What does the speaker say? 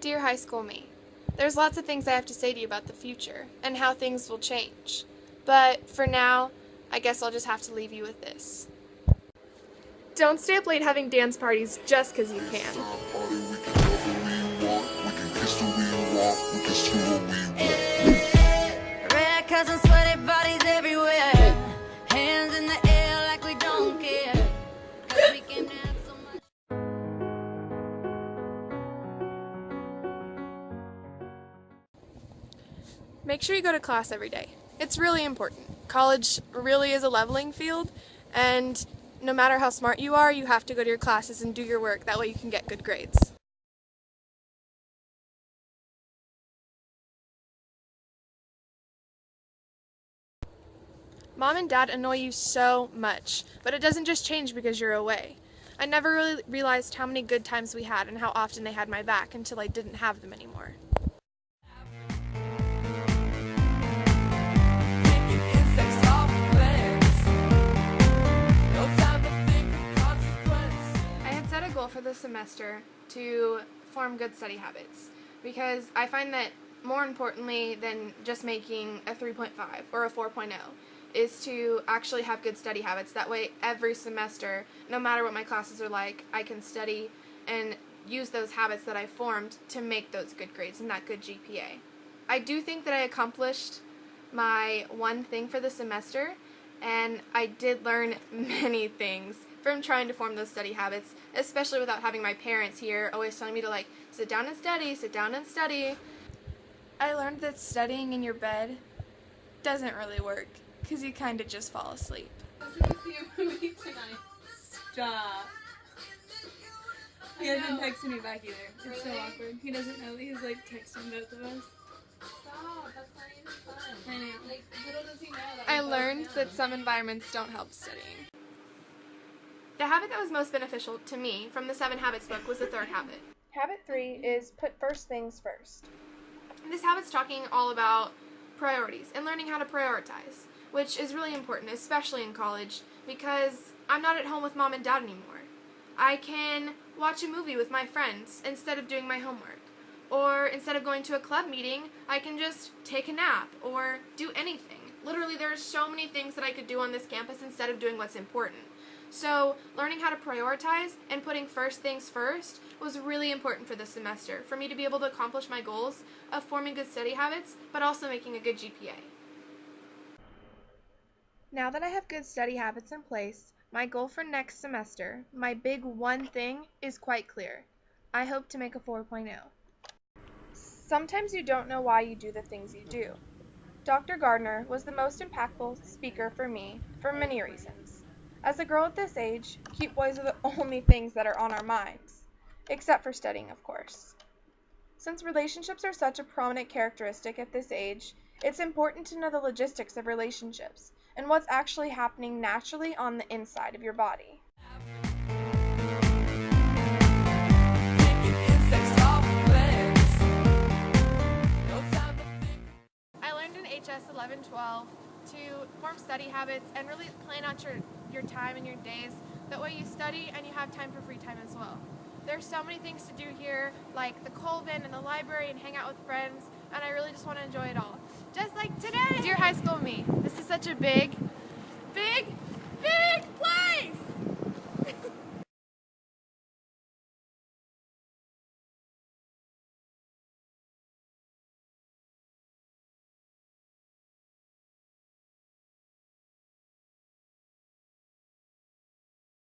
Dear high school me, there's lots of things I have to say to you about the future and how things will change. But for now, I guess I'll just have to leave you with this. Don't stay up late having dance parties just 'cause you can. Red cousins, sweaty bodies everywhere. Hands in the air like we don't care. 'Cause we came to have so much. Make sure you go to class every day. It's really important. College really is a leveling field, and no matter how smart you are, you have to go to your classes and do your work. That way you can get good grades. Mom and Dad annoy you so much, but it doesn't just change because you're away. I never really realized how many good times we had and how often they had my back until I didn't have them anymore. I had set a goal for this semester to form good study habits because I find that more importantly than just making a 3.5 or a 4.0 is to actually have good study habits. That way every semester, no matter what my classes are like, I can study and use those habits that I formed to make those good grades and that good GPA. I do think that I accomplished my one thing for the semester, and I did learn many things from trying to form those study habits, especially without having my parents here always telling me to sit down and study, sit down and study. I learned that studying in your bed doesn't really work because you kind of just fall asleep. Let's go see a movie tonight. Stop. He hasn't texted me back either. It's so awkward. He doesn't know. He's texting both of us. Stop. That's not even fun. I know. Little does he know that I learned that some environments don't help studying. The habit that was most beneficial to me from the 7 Habits book was the 3rd habit. Habit 3 is put first things first. This habit's talking all about priorities and learning how to prioritize, which is really important, especially in college, because I'm not at home with mom and dad anymore. I can watch a movie with my friends instead of doing my homework. Or instead of going to a club meeting, I can just take a nap or do anything. Literally, there are so many things that I could do on this campus instead of doing what's important. So learning how to prioritize and putting first things first was really important for this semester, for me to be able to accomplish my goals of forming good study habits, but also making a good GPA. Now that I have good study habits in place, my goal for next semester, my big one thing, is quite clear. I hope to make a 4.0. Sometimes you don't know why you do the things you do. Dr. Gardner was the most impactful speaker for me for many reasons. As a girl at this age, cute boys are the only things that are on our minds, except for studying, of course. Since relationships are such a prominent characteristic at this age, it's important to know the logistics of relationships and what's actually happening naturally on the inside of your body. I learned in HS 11-12 to form study habits and really plan out your time and your days. That way you study and you have time for free time as well. There's so many things to do here, like the Colvin and the library and hang out with friends, and I really just want to enjoy it all. Just like today! Dear high school me, this is such a big